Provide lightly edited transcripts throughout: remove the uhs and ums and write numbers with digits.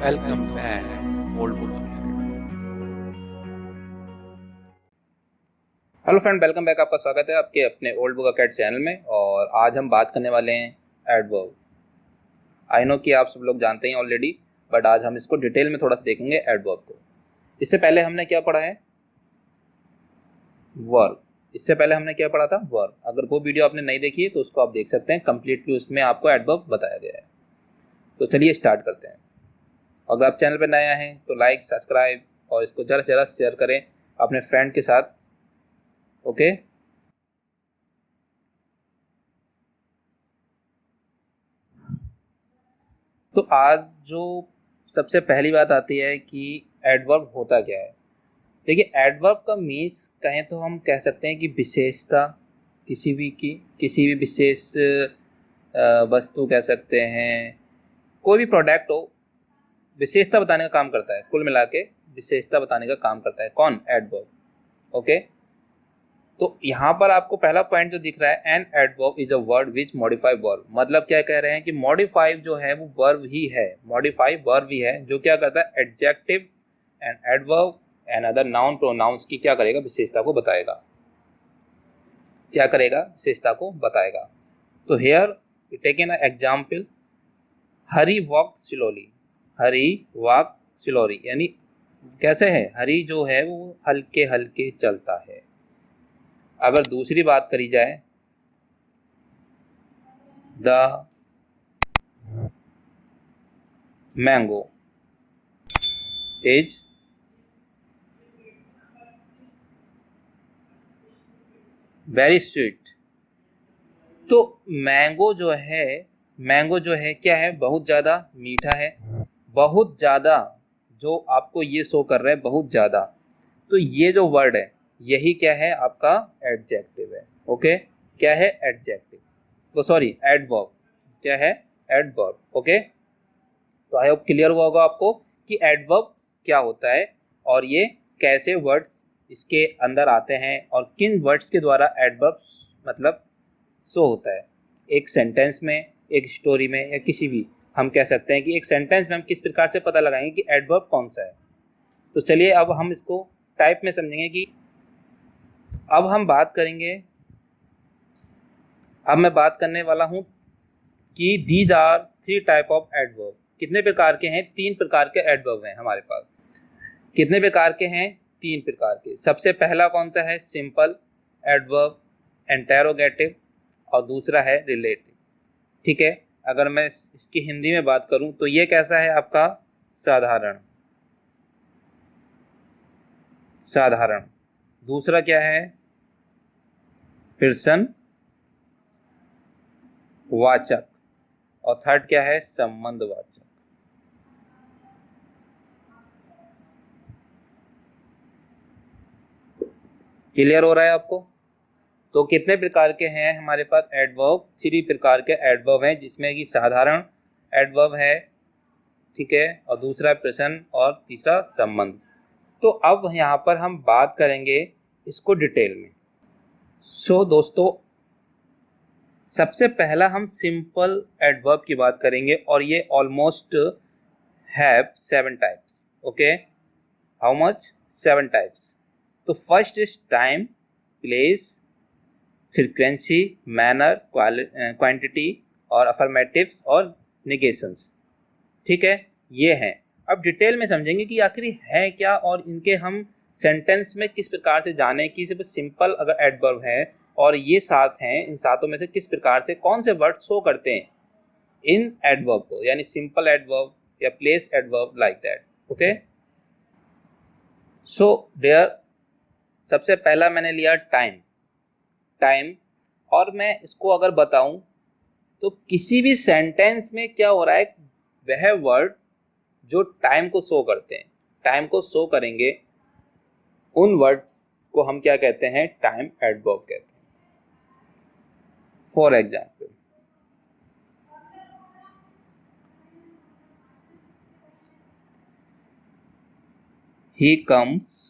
Welcome back, old book. Hello friend, welcome back. आपका स्वागत है आपके अपने ओल्ड बुक अकेड चैनल में। और आज हम बात करने वाले हैं एडवर्ब। आई नो कि आप सब लोग जानते हैं ऑलरेडी, बट आज हम इसको डिटेल में थोड़ा सा देखेंगे एडवर्ब को। इससे पहले हमने क्या पढ़ा है? वर्ब। इससे पहले हमने क्या पढ़ा था? वर्ब। अगर वो वीडियो आपने नहीं देखी है तो उसको आप देख सकते हैं, कंप्लीटली उसमें आपको एडवर्ब बताया गया है। तो चलिए स्टार्ट करते हैं। अगर आप चैनल पर नया हैं तो लाइक, सब्सक्राइब और इसको ज़्यादा से ज़्यादा शेयर करें अपने फ्रेंड के साथ। ओके। तो आज जो सबसे पहली बात आती है कि एडवर्ब होता क्या है। देखिए, एडवर्ब का मीन्स कहें तो हम कह सकते हैं कि विशेषता, किसी भी विशेष वस्तु कह सकते हैं, कोई भी प्रोडक्ट हो, विशेषता बताने का काम करता है। कुल मिला के विशेषता बताने का काम करता है कौन? एडवर्ब। ओके। तो यहाँ पर आपको पहला पॉइंट जो दिख रहा है, an adverb is a word which modify verb. मतलब क्या कह रहे हैं कि मॉडिफाई जो है वो वर्ब ही है, मॉडिफाई वर्ब ही है, जो क्या करता है? Adjective and adverb and other noun pronouns की क्या करेगा? विशेषता को बताएगा। क्या करेगा? विशेषता को बताएगा। तो here take an example, Hari walk slowly. Hari walk slowly यानी कैसे है? हरी जो है वो हल्के हल्के चलता है। अगर दूसरी बात करी जाए, the mango is very sweet. तो मैंगो जो है क्या है? बहुत ज़्यादा मीठा है। बहुत ज़्यादा जो आपको ये शो कर रहा है, बहुत ज़्यादा। तो ये जो वर्ड है यही क्या है? आपका एडजेक्टिव है। ओके। क्या है? एडजेक्टिव। तो सॉरी, एडवर्ब। क्या है? एडवर्ब। ओके। तो आई होप क्लियर हुआ होगा आपको कि एडवर्ब क्या होता है और ये कैसे वर्ड्स इसके अंदर आते हैं और किन वर्ड्स के द्वारा एडवर्ब मतलब शो होता है। एक सेंटेंस में, एक स्टोरी में, या किसी भी, हम कह सकते हैं कि एक सेंटेंस में हम किस प्रकार से पता लगाएंगे कि एडवर्ब कौन सा है। तो चलिए अब हम इसको टाइप में समझेंगे कि अब हम बात करेंगे। अब मैं बात करने वाला हूं कि these are three type of adverb. कितने प्रकार के हैं? तीन प्रकार के एडवर्ब हैं हमारे पास। कितने प्रकार के हैं? तीन प्रकार के। सबसे पहला कौन सा है? सिंपल एडवर्ब, इंटेरोगेटिव, और दूसरा है रिलेटिव। ठीक है। अगर मैं इसकी हिंदी में बात करूं तो ये कैसा है आपका? साधारण। साधारण। दूसरा क्या है? प्रश्न वाचक। और थर्ड क्या है? संबंधवाचक। क्लियर हो रहा है आपको? तो कितने प्रकार के हैं हमारे पास एडवर्ब? थ्री प्रकार के एडवर्ब हैं, जिसमें कि साधारण एडवर्ब है, ठीक है, और दूसरा प्रश्न और तीसरा संबंध। तो अब यहाँ पर हम बात करेंगे इसको डिटेल में। दोस्तों, सबसे पहला हम सिंपल एडवर्ब की बात करेंगे और ये almost have 7 types. Okay. How much? 7 types. तो first is time, place, frequency, manner, quantity और अफर्मेटिव्स और निगेशंस। ठीक है, ये हैं। अब डिटेल में समझेंगे कि आखिर है क्या और इनके हम सेंटेंस में किस प्रकार से जाने कि सिर्फ सिंपल अगर एडवर्ब है और ये 7 हैं, इन सातों में से किस प्रकार से कौन से वर्ड शो करते हैं इन एडवर्ब को, यानी सिंपल एडवर्ब या place adverb, like that. Okay. So there सबसे पहला मैंने लिया टाइम। टाइम, और मैं इसको अगर बताऊं तो किसी भी सेंटेंस में क्या हो रहा है, वह वर्ड जो टाइम को शो करते हैं, टाइम को शो करेंगे, उन वर्ड्स को हम क्या कहते हैं? टाइम एडवर्ब कहते हैं। For example, he comes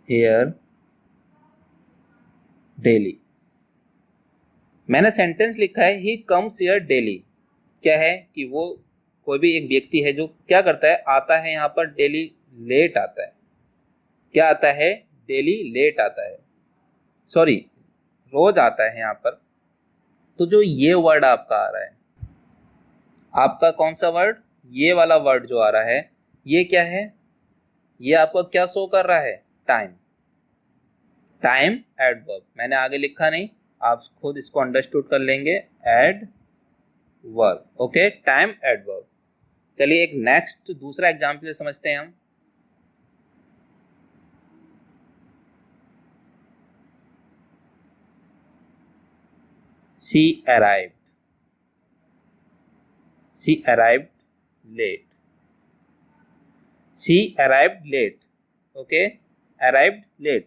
here daily. मैंने सेंटेंस लिखा है ही कम्स हियर डेली, क्या है कि वो कोई भी एक व्यक्ति है जो क्या करता है, आता है यहाँ पर डेली लेट आता है। क्या आता है? डेली लेट आता है, सॉरी रोज आता है यहाँ पर। तो जो ये वर्ड आपका आ रहा है, आपका कौन सा वर्ड, ये वाला वर्ड जो आ रहा है, ये क्या है? ये आपको क्या शो कर रहा है? टाइम। टाइम एडवर्ब, मैंने आगे लिखा नहीं, आप खुद इसको अंडरस्टूड कर लेंगे। Adverb, okay, time adverb. चलिए एक नेक्स्ट दूसरा एग्जांपल समझते हैं हम। She arrived. She arrived late. She arrived late. Okay? Arrived late.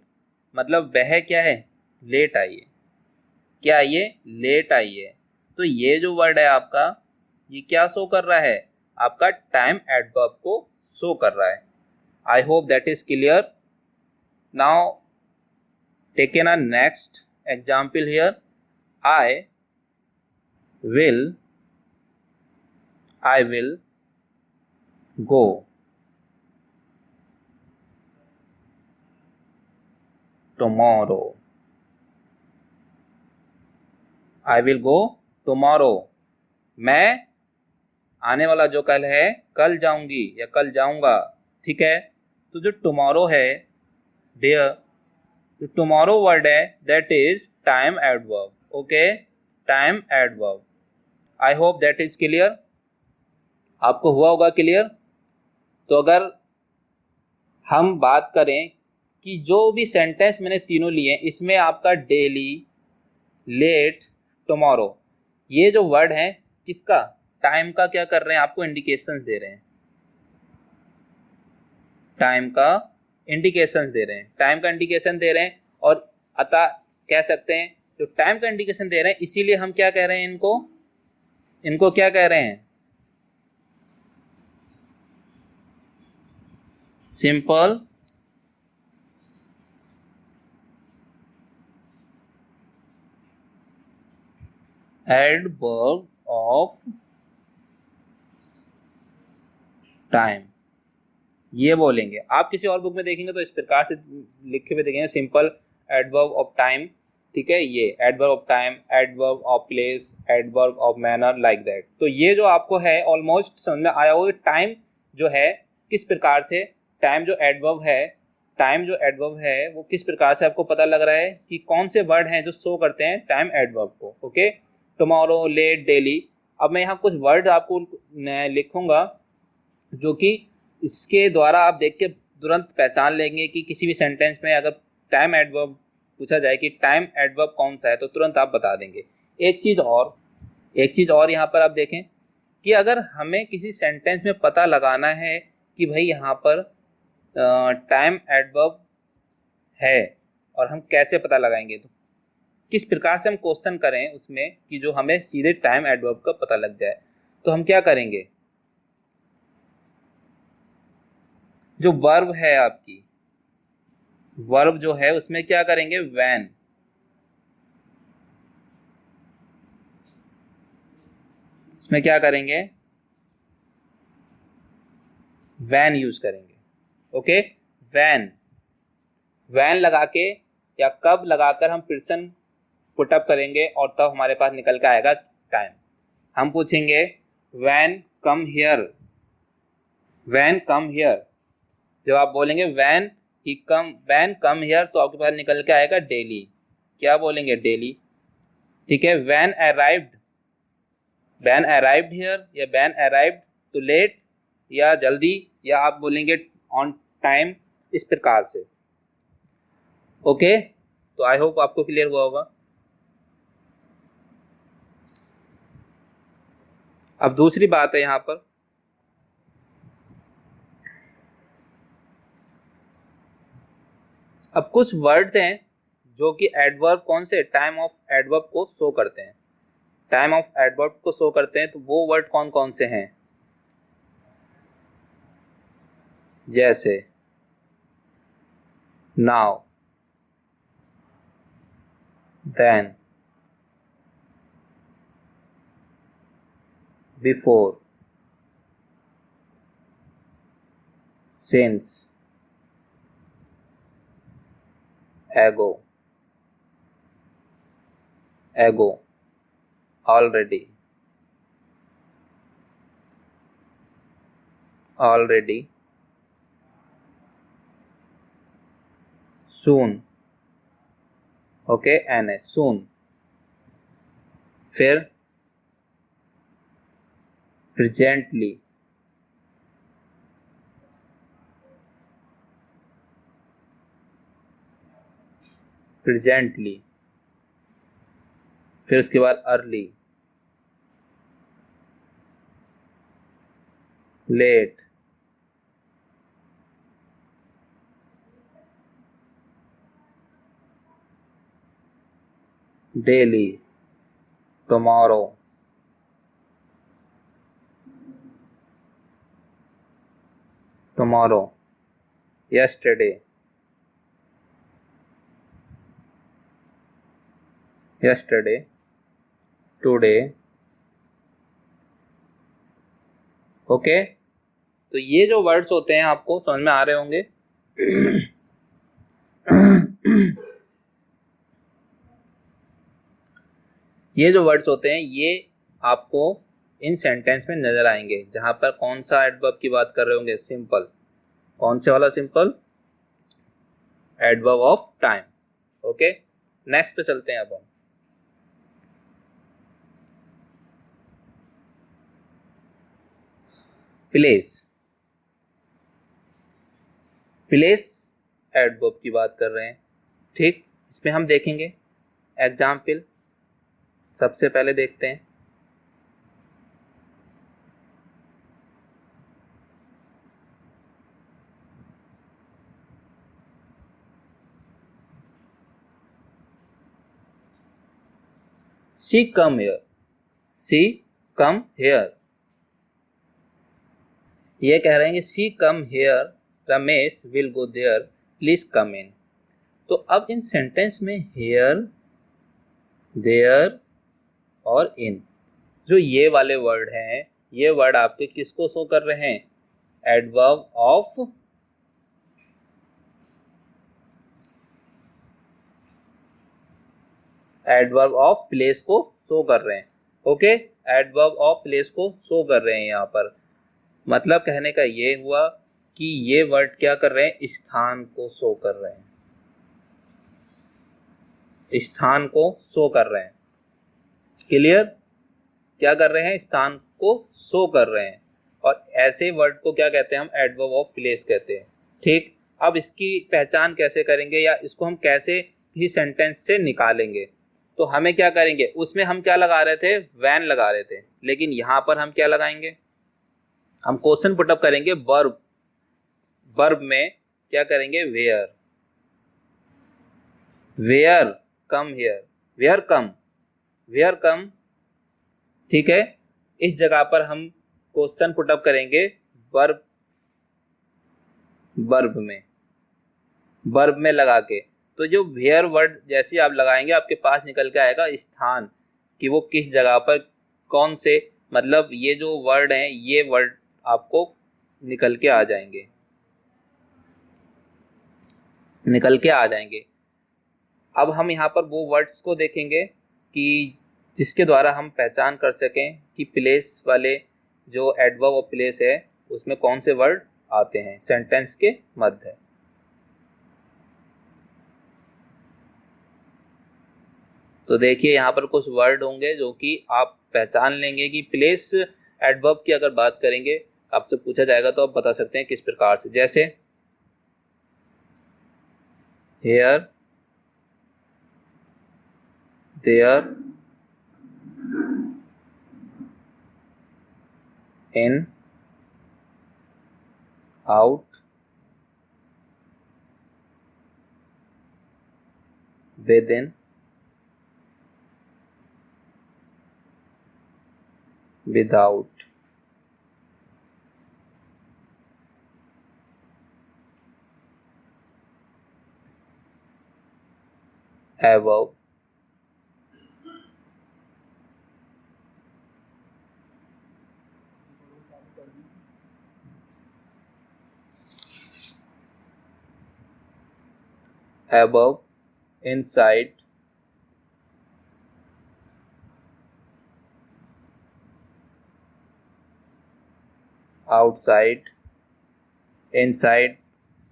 मतलब वह क्या है? लेट आई है। क्या आई है? लेट आई है। तो ये जो वर्ड है आपका, ये क्या शो कर रहा है? आपका टाइम एडवर्ब को शो कर रहा है। I hope that is clear. Now taken a next example here. I will go tomorrow. I will go tomorrow. मैं आने वाला जो कल है, कल जाऊंगी या कल जाऊंगा। ठीक है, तो जो टुमारो है डियर, जो टुमारो वर्ड है that is time adverb. Okay, time adverb. I hope that is clear. आपको हुआ होगा क्लियर। तो अगर हम बात करें कि जो भी सेंटेंस मैंने तीनों लिए, इसमें आपका डेली, लेट, टुमारो, ये जो वर्ड है किसका? टाइम का क्या कर रहे हैं? आपको इंडिकेशंस दे रहे हैं। टाइम का इंडिकेशंस दे रहे हैं, टाइम का इंडिकेशन दे रहे हैं। और अतः कह सकते हैं जो टाइम का इंडिकेशन दे रहे हैं, इसीलिए हम क्या कह रहे हैं इनको? इनको क्या कह रहे हैं? सिंपल एडवर्ब ऑफ टाइम, ये बोलेंगे। आप किसी और बुक में देखेंगे तो इस प्रकार से लिखे हुए देखेंगे, सिंपल एडवर्ब ऑफ टाइम। ठीक है, ये adverb of time, adverb of place, adverb of manner, like that. तो ये जो आपको है ऑलमोस्ट समझ में आया होगा टाइम जो है किस प्रकार से, टाइम जो एडवर्ब है, टाइम जो एडवर्ब है वो किस प्रकार से आपको पता लग रहा है कि कौन से वर्ड हैं जो शो करते हैं टाइम एडवर्ब को। Okay, tomorrow, late, daily. अब मैं यहाँ कुछ वर्ड आपको लिखूंगा जो कि इसके द्वारा आप देख के तुरंत पहचान लेंगे कि किसी भी सेंटेंस में अगर टाइम एडवर्ब पूछा जाए कि टाइम एडवर्ब कौन सा है, तो तुरंत आप बता देंगे। एक चीज और यहाँ पर आप देखें कि अगर हमें किसी सेंटेंस में पता लगाना है कि भाई यहाँ पर टाइम एडवर्ब है, और हम कैसे पता लगाएंगे, तो किस प्रकार से हम क्वेश्चन करें उसमें कि जो हमें सीधे टाइम एडवर्ब का पता लग जाए। तो हम क्या करेंगे, जो वर्ब है आपकी, वर्ब जो है उसमें क्या करेंगे? वैन। इसमें क्या करेंगे? वैन यूज करेंगे। ओके, वैन, वैन लगा के या कब लगाकर हम प्रेजेंट पुटअप करेंगे और तब हमारे पास निकल के आएगा टाइम। हम पूछेंगे when come here, when come here. जब आप बोलेंगे when he come, when come here, तो आपके पास निकल के आएगा डेली। क्या बोलेंगे? डेली। ठीक है, when arrived, when arrived here या वैन अराइव्ड टू लेट या जल्दी, या आप बोलेंगे ऑन टाइम, इस प्रकार से। ओके, तो आई होप आपको क्लियर हुआ होगा। अब दूसरी बात है यहाँ पर, अब कुछ वर्ड हैं जो कि एडवर्ब कौन से, टाइम ऑफ एडवर्ब को शो करते हैं, टाइम ऑफ एडवर्ब को शो करते हैं। तो वो वर्ड कौन कौन से हैं? जैसे now, then, before, since, ago, ago, already, already, soon, okay एन है soon, फिर presently, presently, फिर उसके बाद early, late, daily, tomorrow, tomorrow, yesterday, yesterday, today, okay तो ये जो वर्ड्स होते हैं आपको समझ में आ रहे होंगे। ये जो वर्ड्स होते हैं ये आपको इन सेंटेंस में नजर आएंगे जहां पर कौन सा एडवर्ब की बात कर रहे होंगे, सिंपल, कौन से वाला simple, adverb of time. Okay next पे चलते हैं अब हम। प्लेस, प्लेस एडवर्ब की बात कर रहे हैं, ठीक। इसमें हम देखेंगे एग्जाम्पल, सबसे पहले देखते हैं सी come here, C come here, ये कह रहे हैं कि see come here, Ramesh will go there, please come in. तो अब इन सेंटेंस में हियर, देयर और इन, जो ये वाले वर्ड हैं, ये वर्ड आपके किसको शो कर रहे हैं, adverb of, adverb of place को शो कर रहे हैं। ओके एडवर्ब ऑफ प्लेस को शो कर रहे हैं यहाँ पर, मतलब कहने का ये हुआ कि ये वर्ड क्या कर रहे हैं, स्थान को शो कर रहे हैं, स्थान को शो कर रहे हैं। क्लियर, क्या कर रहे हैं, स्थान को शो कर रहे हैं। और ऐसे वर्ड को क्या कहते हैं हम, एडवर्ब ऑफ प्लेस कहते हैं। ठीक, अब इसकी पहचान कैसे करेंगे या इसको हम कैसे ही सेंटेंस से निकालेंगे, तो हमें क्या करेंगे, उसमें हम क्या लगा रहे थे, वैन लगा रहे थे, लेकिन यहां पर हम क्या लगाएंगे, हम क्वेश्चन पुटअप करेंगे वर्ब, वर्ब में क्या करेंगे, where, where come here, where come, where come, ठीक है। इस जगह पर हम क्वेश्चन पुटअप करेंगे वर्ब, वर्ब में, वर्ब में लगा के, तो जो वेयर वर्ड जैसे आप लगाएंगे आपके पास निकल के आएगा स्थान, कि वो किस जगह पर कौन से, मतलब ये जो वर्ड हैं ये वर्ड आपको निकल के आ जाएंगे, निकल के आ जाएंगे। अब हम यहाँ पर वो वर्ड्स को देखेंगे कि जिसके द्वारा हम पहचान कर सकें कि प्लेस वाले जो एडवर्ब ऑफ प्लेस है उसमें कौन से वर्ड आते हैं सेंटेंस के मध्य। तो देखिए यहाँ पर कुछ वर्ड होंगे जो कि आप पहचान लेंगे कि प्लेस एडवर्ब की अगर बात करेंगे, आपसे पूछा जाएगा तो आप बता सकते हैं किस प्रकार से, जैसे here, there, in, out, within, without, above, above, inside, outside, inside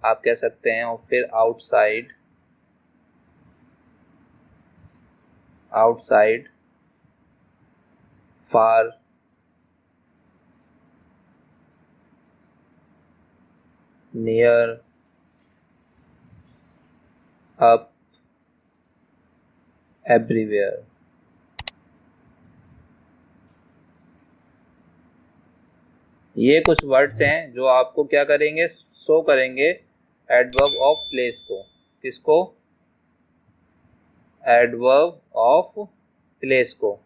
आप कह सकते हैं, और फिर outside, outside, far, near, up, everywhere. ये कुछ वर्ड्स हैं जो आपको क्या करेंगे, शो करेंगे एडवर्ब ऑफ प्लेस को। किसको? एडवर्ब ऑफ प्लेस को।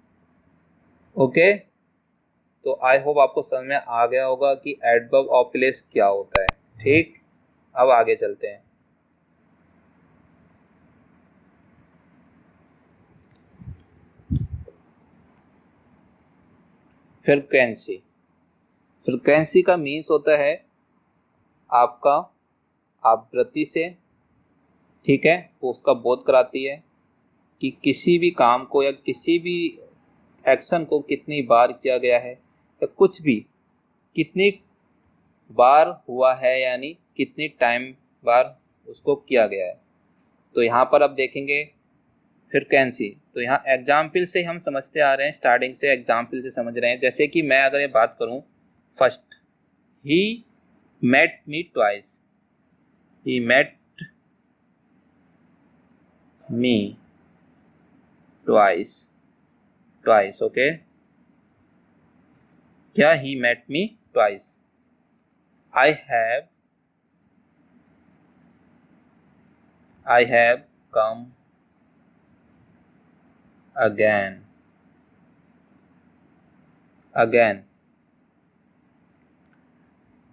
ओके, तो आई होप आपको समझ में आ गया होगा कि एडवर्ब ऑफ प्लेस क्या होता है। ठीक, अब आगे चलते हैं। फ्रीक्वेंसी। फ्रीक्वेंसी का मीन्स होता है आपका आवृत्ति से, ठीक है, वो उसका बोध कराती है कि किसी भी काम को या किसी भी एक्शन को कितनी बार किया गया है, या कुछ भी कितनी बार हुआ है, यानी कितनी टाइम बार उसको किया गया है। तो यहाँ पर अब देखेंगे फ्रीक्वेंसी, तो यहाँ एग्जाम्पल से हम समझते आ रहे हैं, स्टार्टिंग से एग्जाम्पल से समझ रहे हैं। जैसे कि मैं अगर ये बात करूँ, first, he met me twice, he met me twice, twice, okay. क्या? He met me twice. I have come again. Again.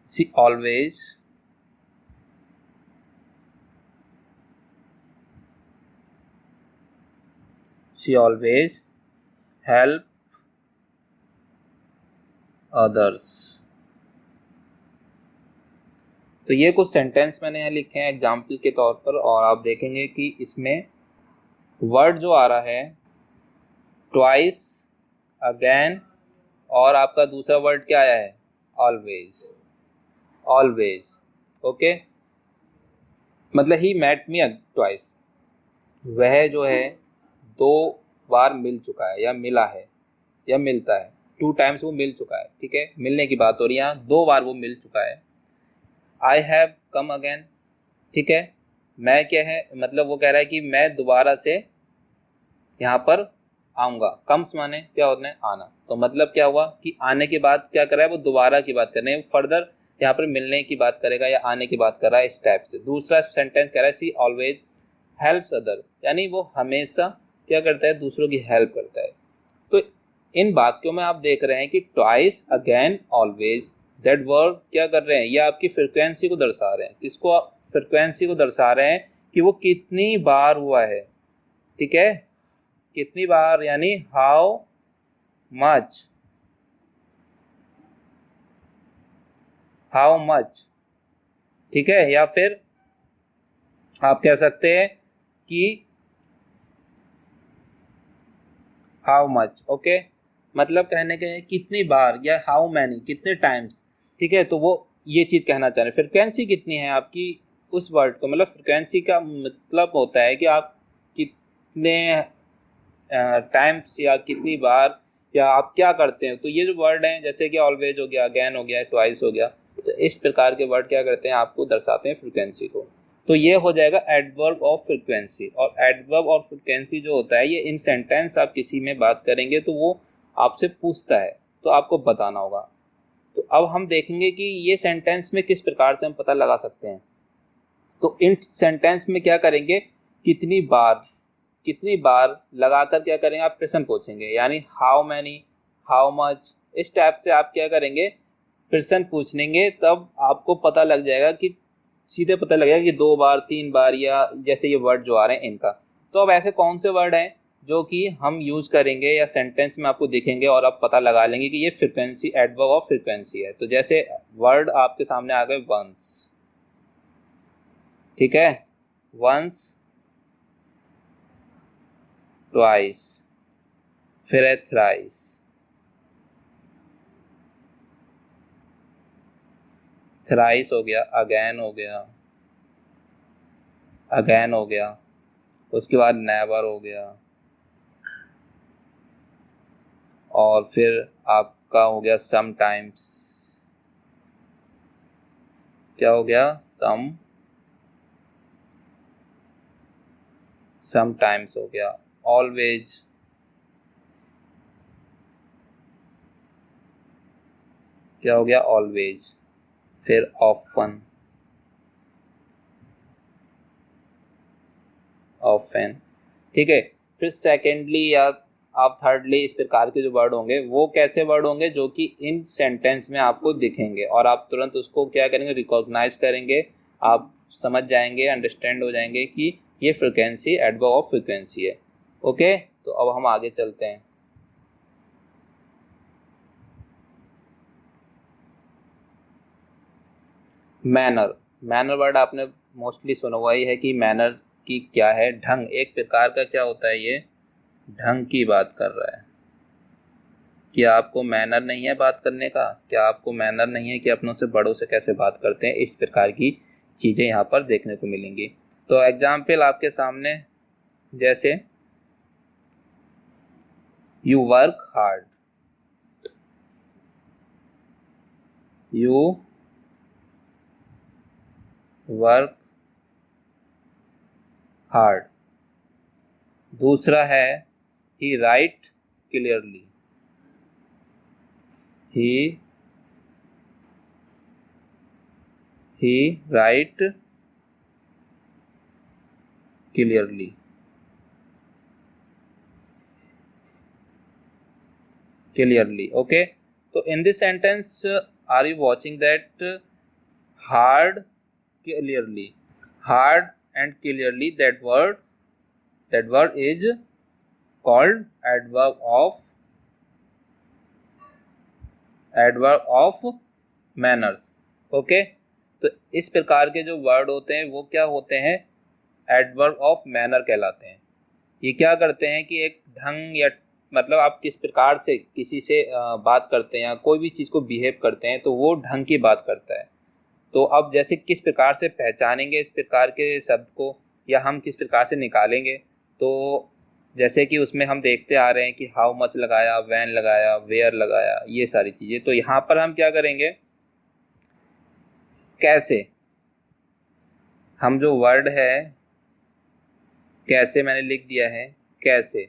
She always help others. तो ये कुछ सेंटेंस मैंने यहाँ लिखे हैं एग्जाम्पल के तौर पर, और आप देखेंगे कि इसमें वर्ड जो आ रहा है ट्वाइस, अगेन, और आपका दूसरा वर्ड क्या आया है? Always, always, okay. मतलब ही मेट मी ट्वाइस, वह जो है 2 बार मिल चुका है, या मिला है, या मिलता है, 2 टाइम्स वो मिल चुका है, ठीक है, मिलने की बात हो रही है, यहाँ 2 बार वो मिल चुका है। आई हैव कम अगेन, ठीक है, मैं क्या है, मतलब वो कह रहा है कि मैं दोबारा से यहाँ पर आऊँगा। कम्स माने क्या होता है? आना। तो मतलब क्या हुआ कि आने के बाद क्या कर रहा है, वो दोबारा की बात कर रहे हैं, फर्दर यहाँ पर मिलने की बात करेगा या आने की बात कर रहा है, इस टाइप से। दूसरा सेंटेंस कह रहा है सी ऑलवेज हेल्प्स अदर, यानी वो हमेशा क्या करता है? दूसरों की हेल्प करता है। तो इन वाक्यों में आप देख रहे हैं कि twice, again, always, that word क्या कर रहे हैं? ये आपकी फ्रिक्वेंसी को दर्शा रहे हैं। किसको? फ्रिक्वेंसी को दर्शा रहे हैं कि वो कितनी बार हुआ है, ठीक है, कितनी बार, यानी हाउ मच, हाउ मच, ठीक है। या फिर आप कह सकते हैं कि हाउ मच, ओके, मतलब कहने के कितनी बार, या हाउ मैनी, कितने टाइम्स, ठीक है। तो वो ये चीज कहना चाह रहे हैं, फ्रिक्वेंसी कितनी है आपकी उस वर्ड को, मतलब फ्रिक्वेंसी का मतलब होता है कि आप कितने टाइम्स या कितनी बार या आप क्या करते हैं। तो ये जो वर्ड हैं, जैसे कि ऑलवेज हो गया, अगेन हो गया, ट्वाइस हो गया, तो इस प्रकार के वर्ड क्या करते हैं? आपको दर्शाते हैं फ्रिक्वेंसी को। तो ये हो जाएगा एडवर्ब ऑफ फ्रिक्वेंसी। और एडवर्ब ऑफ फ्रिक्वेंसी जो होता है, ये इन सेंटेंस आप किसी में बात करेंगे तो वो आपसे पूछता है, तो आपको बताना होगा। तो अब हम देखेंगे कि ये सेंटेंस में किस प्रकार से हम पता लगा सकते हैं। तो इन सेंटेंस में क्या करेंगे? कितनी बार, कितनी बार लगाकर क्या करेंगे? आप प्रश्न पूछेंगे, यानी हाउ मैनी, हाउ मच, इस टाइप से आप क्या करेंगे? प्रश्न पूछेंगे। तब आपको पता लग जाएगा कि सीधे पता लगेगा कि 2 बार, 3 बार, या जैसे ये वर्ड जो आ रहे हैं इनका। तो अब ऐसे कौन से वर्ड हैं जो कि हम यूज करेंगे या सेंटेंस में आपको दिखेंगे और आप पता लगा लेंगे कि ये फ्रिक्वेंसी, एडवर्ब ऑफ फ्रिक्वेंसी है। तो जैसे वर्ड आपके सामने आ गए वंस, ठीक है, वंस, ट्वाइस, फिर है थ्राइस, थ्राइस हो गया, अगेन हो गया, अगेन हो गया, उसके बाद नेवर हो गया, और फिर आपका हो गया समटाइम्स, क्या हो गया, समटाइम्स हो गया, ऑलवेज, क्या हो गया, ऑलवेज, फिर ऑफन, ऑफन, ठीक है। फिर सेकेंडली या आप थर्डली इस प्रकार के जो वर्ड होंगे वो कैसे वर्ड होंगे, जो कि इन सेंटेंस में आपको दिखेंगे और आप तुरंत उसको क्या करेंगे, रिकॉग्नाइज करेंगे, आप समझ जाएंगे, अंडरस्टैंड हो जाएंगे कि ये फ्रीक्वेंसी एडवर्ब ऑफ फ्रीक्वेंसी है। ओके, तो अब हम आगे चलते हैं। मैनर, मैनर वर्ड आपने मोस्टली सुना हुआ ही है कि मैनर की क्या है, ढंग, एक प्रकार का क्या होता है, ये ढंग की बात कर रहा है। क्या आपको मैनर नहीं है बात करने का, क्या आपको मैनर नहीं है कि अपनों से बड़ों से कैसे बात करते हैं, इस प्रकार की चीजें यहाँ पर देखने को मिलेंगी। तो एग्जाम्पल आपके सामने, जैसे you work hard, you work hard. दूसरा है he write clearly, he write clearly, clearly, okay. तो in this sentence are you watching that hard, clearly, hard and clearly, that word is called adverb of manners, okay. तो इस प्रकार के जो word होते हैं वो क्या होते हैं, एडवर्ब ऑफ मैनर कहलाते हैं। ये क्या करते हैं कि एक ढंग या मतलब आप किस प्रकार से किसी से बात करते हैं या कोई भी चीज को बिहेव करते हैं तो वो ढंग की बात करता है। तो अब जैसे किस प्रकार से पहचानेंगे इस प्रकार के शब्द को या हम किस प्रकार से निकालेंगे, तो जैसे कि उसमें हम देखते आ रहे हैं कि हाउ मच लगाया, व्हेन लगाया, वेयर लगाया, ये सारी चीजें। तो यहाँ पर हम क्या करेंगे, कैसे, हम जो वर्ड है कैसे मैंने लिख दिया है, कैसे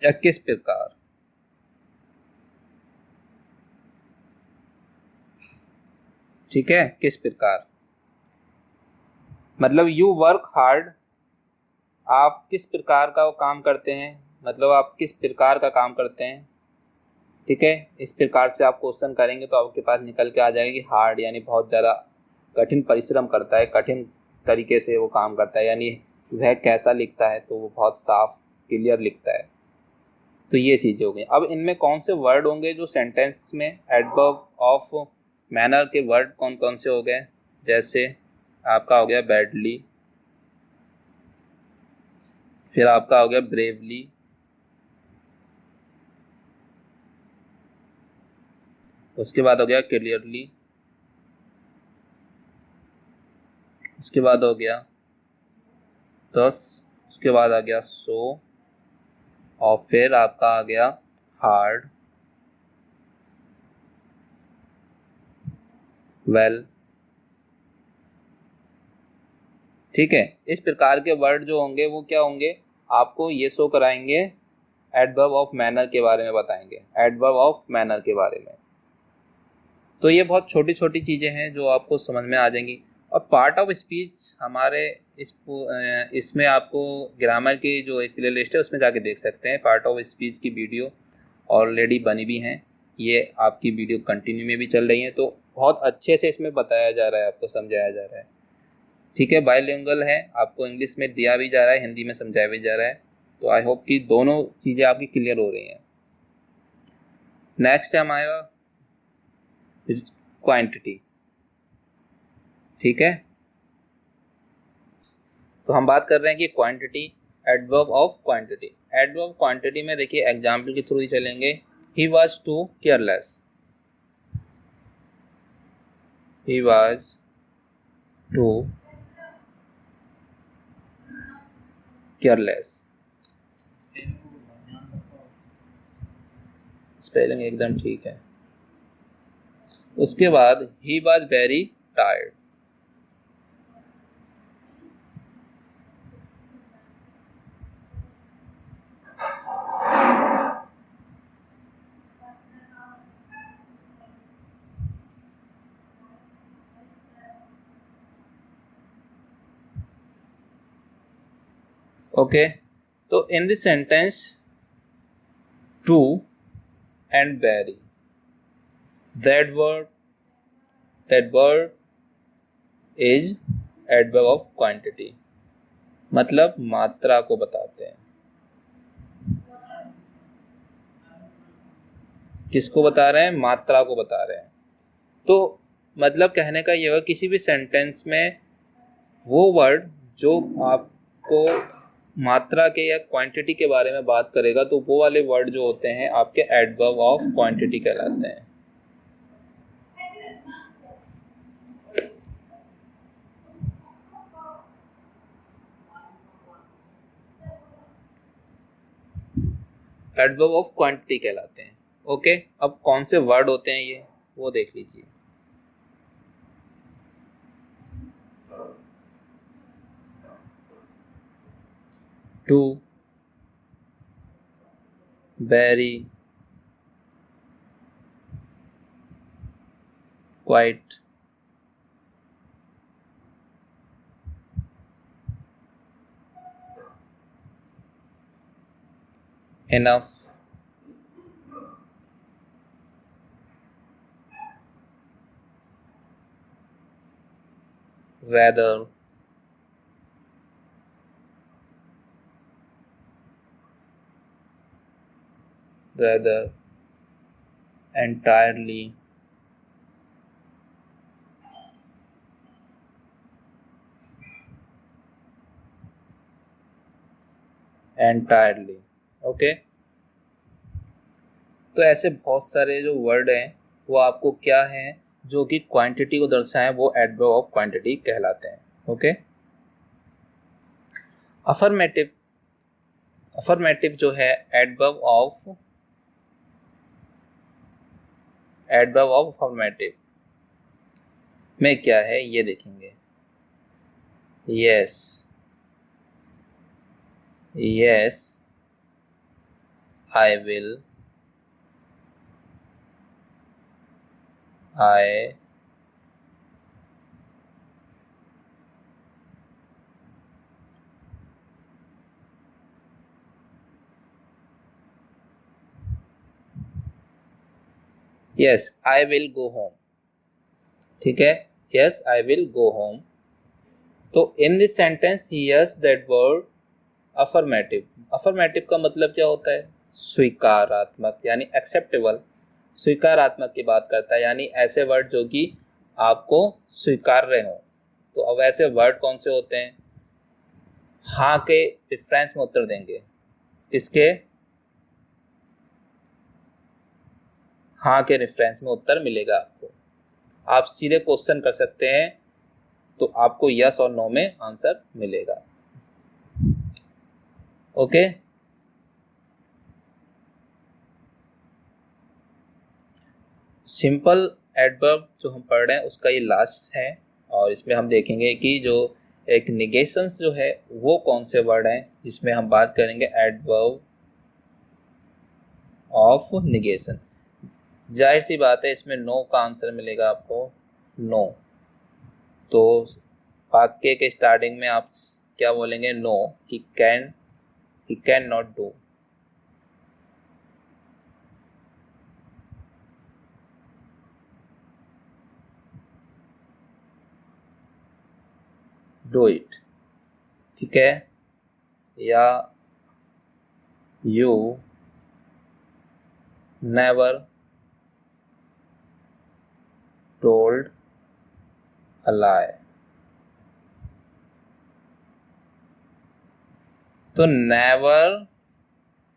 या किस प्रकार, ठीक है, किस प्रकार, मतलब यू वर्क हार्ड, आप किस प्रकार का काम करते हैं, मतलब आप किस प्रकार का काम करते हैं, ठीक है। इस प्रकार से आप क्वेश्चन करेंगे तो आपके पास निकल के आ जाएगा कि हार्ड यानी बहुत ज़्यादा कठिन परिश्रम करता है, कठिन तरीके से वो काम करता है, यानी वह कैसा लिखता है तो वो बहुत साफ क्लियर लिखता है। तो ये चीज़ें हो गई। अब इनमें कौन से वर्ड होंगे जो सेंटेंस में एडवर्ब ऑफ मैनर के वर्ड कौन कौन से हो गए, जैसे आपका हो गया बैडली, फिर आपका हो गया ब्रेवली, उसके बाद हो गया क्लियरली, उसके बाद हो गया thus, उसके बाद आ गया सो, और फिर आपका आ गया हार्ड, वेल, ठीक है। इस प्रकार के वर्ड जो होंगे वो क्या होंगे, आपको ये शो कराएंगे, एडवर्ब ऑफ मैनर के बारे में बताएंगे, एडवर्ब ऑफ मैनर के बारे में। तो ये बहुत छोटी छोटी चीजें हैं जो आपको समझ में आ जाएंगी। और पार्ट ऑफ स्पीच हमारे इसमें आपको ग्रामर की जो एक प्ले लिस्ट है उसमें जाके देख सकते हैं, पार्ट ऑफ स्पीच की वीडियो ऑलरेडी बनी भी हैं, ये आपकी वीडियो कंटिन्यू में भी चल रही है। तो बहुत अच्छे से इसमें बताया जा रहा है, आपको समझाया जा रहा है, ठीक है। बाइलिंगुअल है, आपको इंग्लिश में दिया भी जा रहा है, हिंदी में समझाया भी जा रहा है। तो आई होप कि दोनों चीज़ें आपकी क्लियर हो रही हैं। नेक्स्ट है हमारा क्वांटिटी, ठीक है। तो हम बात कर रहे हैं कि quantity adverb of quantity. Adverb quantity में देखिए एग्जाम्पल के थ्रू ही चलेंगे। He was too careless, he was too careless. Spelling एकदम ठीक है। उसके बाद he was very tired, okay. तो in this sentence too and very, that word is adverb of quantity, मतलब मात्रा को बताते हैं। किसको बता रहे हैं? मात्रा को बता रहे हैं। तो मतलब कहने का ये है किसी भी सेंटेंस में वो वर्ड जो आपको मात्रा के या क्वांटिटी के बारे में बात करेगा तो वो वाले वर्ड जो होते हैं आपके एडवर्ब ऑफ क्वांटिटी कहलाते हैं। एडवर्ब ऑफ क्वांटिटी कहलाते हैं। ओके, अब कौन से वर्ड होते हैं ये वो देख लीजिए। Too, very, quite, enough, rather, entirely, okay. तो ऐसे बहुत सारे जो वर्ड हैं वो आपको क्या हैं जो कि क्वांटिटी को दर्शाएं वो एडवर्ब ऑफ क्वांटिटी कहलाते हैं। ओके, अफर्मेटिव जो है एडवर्ब ऑफ अफर्मेटिव में क्या है ये देखेंगे। Yes, I will, I yes, I will go home। ठीक है, yes, I will go home। तो in this sentence yes that word affirmative का मतलब क्या होता है? स्वीकारात्मक यानी एक्सेप्टेबल, स्वीकारात्मक की बात करता है, यानी ऐसे वर्ड जो कि आपको स्वीकार्य हो। तो अब ऐसे वर्ड कौन से होते हैं? हाँ के रिफरेंस में उत्तर देंगे। इसके हाँ के रेफरेंस में उत्तर मिलेगा आपको। आप सीधे क्वेश्चन कर सकते हैं तो आपको यस और नो में आंसर मिलेगा। ओके, सिंपल एडवर्ब जो हम पढ़ रहे हैं उसका ये लास्ट है और इसमें हम देखेंगे कि जो एक निगेशंस जो है वो कौन से वर्ड हैं जिसमें हम बात करेंगे एडवर्ब ऑफ निगेशन। जाहिर सी बात है इसमें नो का आंसर मिलेगा आपको, नो। तो वाक्य के स्टार्टिंग में आप क्या बोलेंगे? No, he can not do it. ठीक है, या you never told a lie. तो never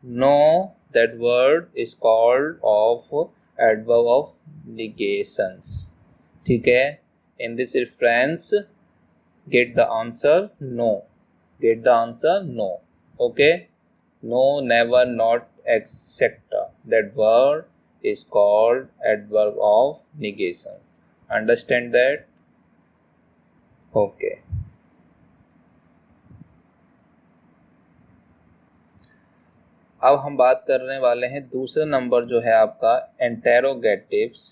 no that word is called of adverb of negations. ठीक है, in this reference get the answer no, get the answer no. Okay, no, never, not, etcetera, that word is called adverb of negation. Understand that? Okay. अब हम बात करने वाले हैं दूसरा number जो है आपका इंटेरोगेटिव्स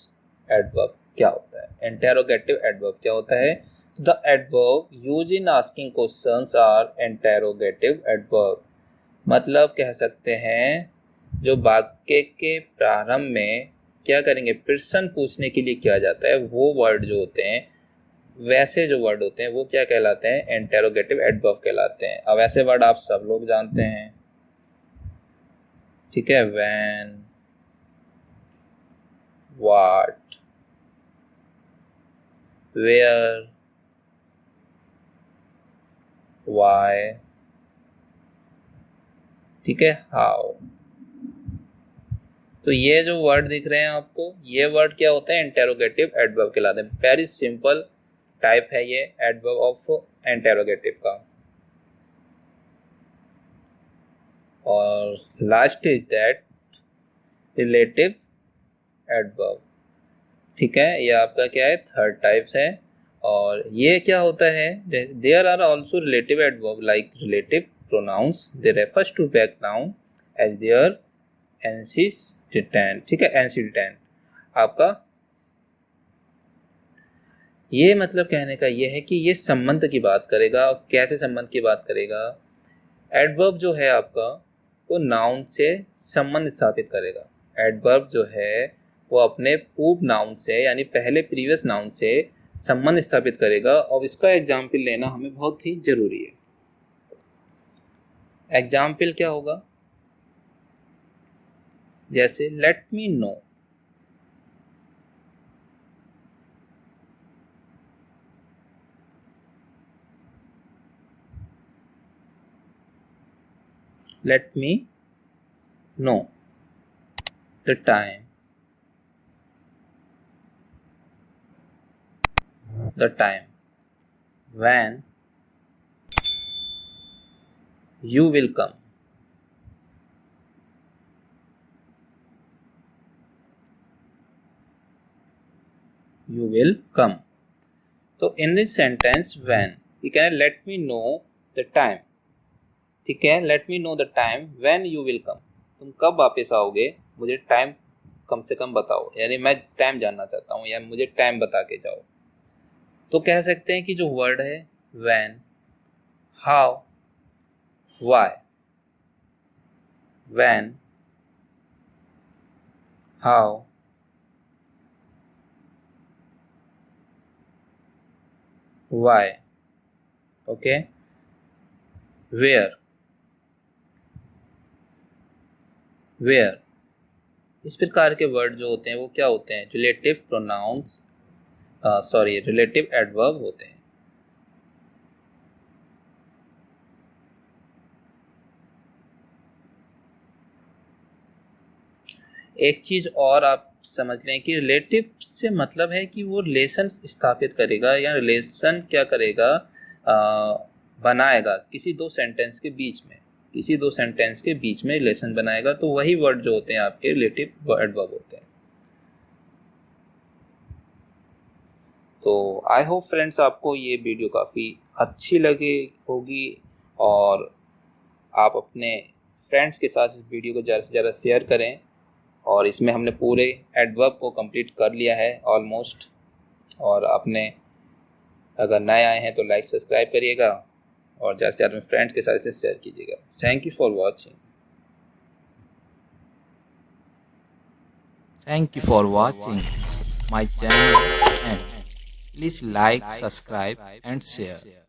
एडवर्ब क्या होता है। इंटेरोगेटिव एडवर्ब क्या होता है? The adverb use in asking questions are interrogative adverb. मतलब कह सकते हैं जो वाक्य के प्रारंभ में क्या करेंगे, प्रश्न पूछने के लिए किया जाता है, वो वर्ड जो होते हैं, वैसे जो वर्ड होते हैं वो क्या कहलाते हैं? इंटेरोगेटिव एडवर्ब कहलाते हैं। अब ऐसे वर्ड आप सब लोग जानते हैं, ठीक है, व्हेन, व्हाट, वेयर, व्हाई, ठीक है, हाउ। तो ये जो वर्ड दिख रहे हैं आपको, ये वर्ड क्या होते हैं? इंटेरोगेटिव एडवर्ब कहलाते हैं। वेरी सिंपल टाइप है ये एडवर्ब ऑफ इंटेरोगेटिव का। और last is that relative adverb. ठीक है, ये आपका क्या है? थर्ड टाइप्स है। और ये क्या होता है? There are also relative adverb like relative pronouns, they refers to back noun as their antecedent. ठीक है, एंसीडेंट आपका ये मतलब कहने का ये है कि ये संबंध की बात करेगा। और कैसे संबंध की बात करेगा? एडवर्ब जो है आपका वो नाउन से संबंध स्थापित करेगा। एडवर्ब जो है वो अपने पूर्व नाउन से यानी पहले प्रीवियस नाउन से संबंध स्थापित करेगा। और इसका एग्जाम्पल लेना हमें बहुत ही जरूरी है। एग्जाम्पल क्या होगा? जैसे let me know, let me know the time, when you will come, you will come। तो in this sentence when you can let me know the time, ठीक है, let me know the time when you will come, तुम कब वापस आओगे, मुझे time कम से कम बताओ, यानी मैं टाइम जानना चाहता हूँ या मुझे टाइम बता के जाओ। तो कह सकते हैं कि जो वर्ड है when, how, why, when, how, why, okay, where, इस प्रकार के वर्ड जो होते हैं वो क्या होते हैं? रिलेटिव प्रोनाउंस, रिलेटिव एडवर्ब होते हैं। एक चीज और आप समझ लें कि रिलेटिव से मतलब है कि वो रिलेशन स्थापित करेगा या रिलेशन क्या करेगा, बनाएगा किसी दो सेंटेंस के बीच में, किसी दो सेंटेंस के बीच में रिलेशन बनाएगा। तो वही वर्ड जो होते हैं आपके रिलेटिव एडवर्ब होते हैं। तो आई होप फ्रेंड्स आपको ये वीडियो काफ़ी अच्छी लगी होगी और आप अपने फ्रेंड्स के साथ इस वीडियो को ज़्यादा से ज़्यादा शेयर करें। और इसमें हमने पूरे एडवर्ब को कंप्लीट कर लिया है ऑलमोस्ट। और आपने अगर नए आए हैं तो लाइक सब्सक्राइब करिएगा और ज़्यादा से ज़्यादा अपने फ्रेंड्स के साथ इसे शेयर कीजिएगा। Thank you for watching. Thank you for watching my channel and please like, subscribe and share.